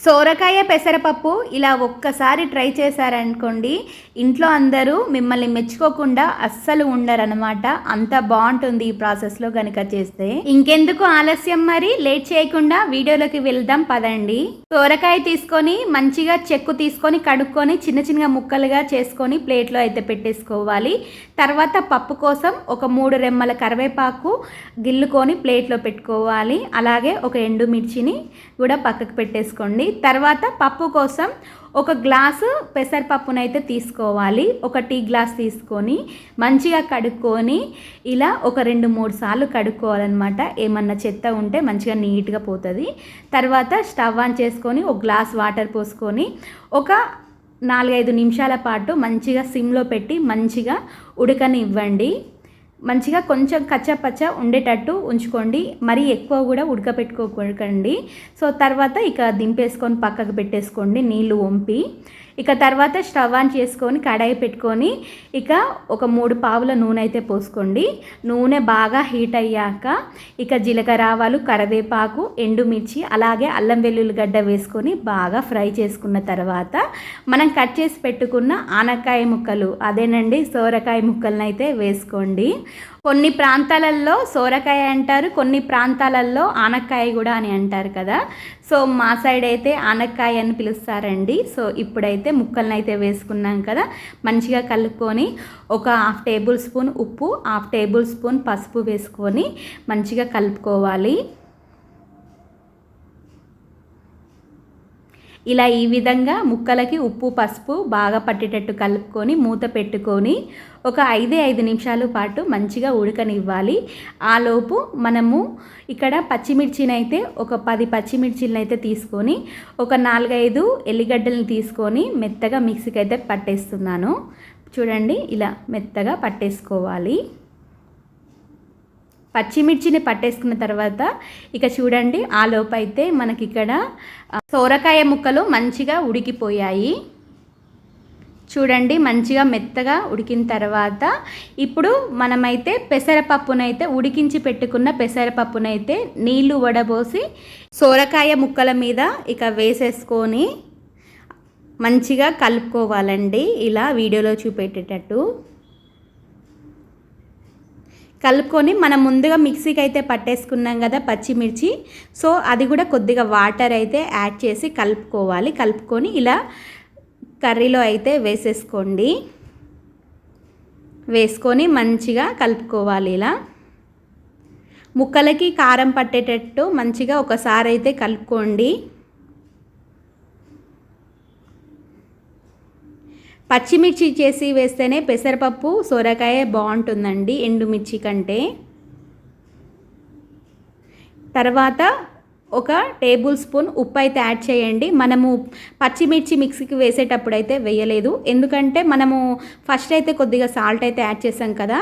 సోరకాయ పెసరపప్పు ఇలా ఒక్కసారి ట్రై చేశారనుకోండి, ఇంట్లో అందరూ మిమ్మల్ని మెచ్చుకోకుండా అస్సలు ఉండరనమాట. అంత బాగుంటుంది ఈ ప్రాసెస్లో కనుక చేస్తే. ఇంకెందుకు ఆలస్యం, మరి లేట్ చేయకుండా వీడియోలోకి వెళ్దాం పదండి. సోరకాయ తీసుకొని మంచిగా చెక్కు తీసుకొని కడుక్కొని చిన్న చిన్న ముక్కలుగా చేసుకొని ప్లేట్లో అయితే పెట్టేసుకోవాలి. తర్వాత పప్పు కోసం ఒక 3 రెమ్మల కరివేపాకు గిల్లుకొని ప్లేట్లో పెట్టుకోవాలి. అలాగే ఒక ఎండుమిర్చిని కూడా పక్కకు పెట్టేసుకోండి. తర్వాత పప్పు కోసం ఒక గ్లాసు పెసరపప్పునైతే తీసుకోవాలి. ఒక టీ గ్లాస్ తీసుకొని మంచిగా కడుక్కొని ఇలా ఒక 2-3 సార్లు కడుక్కోవాలన్నమాట. ఏమన్నా చెత్త ఉంటే మంచిగా నీట్గా పోతుంది. తర్వాత స్టవ్ ఆన్ చేసుకొని ఒక గ్లాస్ వాటర్ పోసుకొని ఒక 4-5 నిమిషాల పాటు మంచిగా సిమ్లో పెట్టి మంచిగా ఉడకనివ్వండి. మంచిగా కొంచెం కచ్చపచ్చ ఉండేటట్టు ఉంచుకోండి. మరీ ఎక్కువ కూడా ఉడకపెట్టుకోకండి. సో తర్వాత ఇక దింపేసుకొని పక్కకు పెట్టేసుకోండి నీళ్ళు వంపి. ఇక తర్వాత స్టవ్ ఆన్ చేసుకొని కడాయి పెట్టుకొని ఇక ఒక 3 పావుల నూనె అయితే పోసుకోండి. నూనె బాగా హీట్ అయ్యాక ఇక జీలకర్ర ఆవాలు, కరివేపాకు, ఎండుమిర్చి అలాగే అల్లం వెల్లుల్లి గడ్డ వేసుకొని బాగా ఫ్రై చేసుకున్న తర్వాత మనం కట్ చేసి పెట్టుకున్న ఆనకాయ ముక్కలు, అదేనండి సోరకాయ ముక్కలను అయితే వేసుకోండి. కొన్ని ప్రాంతాలలో సోరకాయ అంటారు, కొన్ని ప్రాంతాలలో ఆనక్కాయ కూడా అని అంటారు కదా. సో మా సైడ్ అయితే ఆనక్కాయ అని పిలుస్తారండి. సో ఇప్పుడైతే ముక్కలను అయితే వేసుకున్నాం కదా, మంచిగా కలుపుకొని ఒక 1/2 టేబుల్ స్పూన్ ఉప్పు, 1/2 టేబుల్ స్పూన్ పసుపు వేసుకొని మంచిగా కలుపుకోవాలి. ఇలా ఈ విధంగా ముక్కలకి ఉప్పు పసుపు బాగా పట్టేటట్టు కలుపుకొని మూత పెట్టుకొని ఒక 5 నిమిషాల పాటు మంచిగా ఉడకనివ్వాలి. ఆలోపు మనము ఇక్కడ పచ్చిమిర్చిని అయితే ఒక 10 పచ్చిమిర్చిలను అయితే తీసుకొని ఒక 4-5 ఎల్లిగడ్డలను తీసుకొని మెత్తగా మిక్సీకి అయితే పట్టేస్తున్నాను. చూడండి, ఇలా మెత్తగా పట్టేసుకోవాలి. పచ్చిమిర్చిని పట్టేసుకున్న తర్వాత ఇక చూడండి, ఆ లోపు అయితే మనకి ఇక్కడ సోరకాయ ముక్కలు మంచిగా ఉడికిపోయాయి. చూడండి, మంచిగా మెత్తగా ఉడికిన తర్వాత ఇప్పుడు మనమైతే పెసరపప్పునైతే ఉడికించి పెట్టుకున్న పెసరపప్పునైతే నీళ్లు వడబోసి సోరకాయ ముక్కల మీద ఇక వేసేసుకొని మంచిగా కలుపుకోవాలండి. ఇలా వీడియోలో చూపెట్టేటట్టు కలుపుకొని మనం ముందుగా మిక్సీకి అయితే పట్టేసుకున్నాం కదా పచ్చిమిర్చి, సో అది కూడా కొద్దిగా వాటర్ అయితే యాడ్ చేసి కలుపుకోవాలి. కలుపుకొని ఇలా కర్రీలో అయితే వేసేసుకోండి. వేసుకొని మంచిగా కలుపుకోవాలి. ఇలా ముక్కలకి కారం పట్టేటట్టు మంచిగా ఒకసారి అయితే కలుపుకోండి. పచ్చిమిర్చి చేసి వేస్తేనే పెసరపప్పు సొరకాయ బాగుంటుందండి ఎండుమిర్చి కంటే. తర్వాత ఒక టేబుల్ స్పూన్ ఉప్పు అయితే యాడ్ చేయండి. మనము పచ్చిమిర్చి మిక్సీకి వేసేటప్పుడు అయితే వేయలేదు, ఎందుకంటే మనము ఫస్ట్ అయితే కొద్దిగా సాల్ట్ అయితే యాడ్ చేసాం కదా.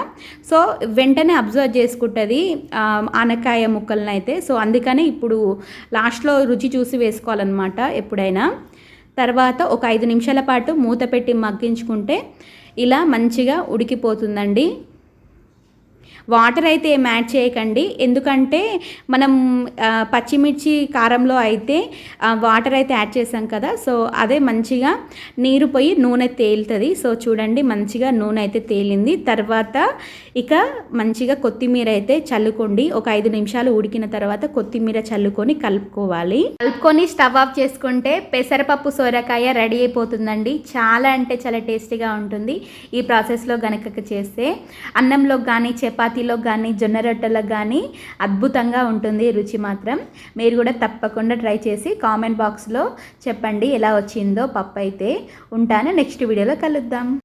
సో వెంటనే అబ్జర్వ్ చేసుకుంటుంది ఆనకాయ ముక్కలను అయితే. సో అందుకని ఇప్పుడు లాస్ట్లో రుచి చూసి వేసుకోవాలన్నమాట ఎప్పుడైనా. తర్వాత ఒక 5 నిమిషాల పాటు మూత పెట్టి మగ్గించుకుంటే ఇలా మంచిగా ఉడికిపోతుందండి. వాటర్ అయితే ఏం యాడ్ చేయకండి, ఎందుకంటే మనం పచ్చిమిర్చి కారంలో అయితే వాటర్ అయితే యాడ్ చేసాం కదా. సో అదే మంచిగా నీరు పోయి నూనె తేలుతుంది. సో చూడండి, మంచిగా నూనె అయితే తేలింది. తర్వాత ఇక మంచిగా కొత్తిమీర అయితే చల్లుకోండి. ఒక 5 నిమిషాలు ఉడికిన తర్వాత కొత్తిమీర చల్లుకొని కలుపుకోవాలి. కలుపుకొని స్టవ్ ఆఫ్ చేసుకుంటే పెసరపప్పు సొరకాయ రెడీ అయిపోతుందండి. చాలా అంటే చాలా టేస్టీగా ఉంటుంది ఈ ప్రాసెస్లో గనక చేస్తే. అన్నంలో కానీ చపాతీలో కానీ జొన్న రొట్టెలకు కానీ అద్భుతంగా ఉంటుంది రుచి మాత్రం. మీరు కూడా తప్పకుండా ట్రై చేసి కామెంట్ బాక్స్లో చెప్పండి ఎలా వచ్చిందో పప్పు అయితే. ఉంటాను, నెక్స్ట్ వీడియోలో కలుద్దాం.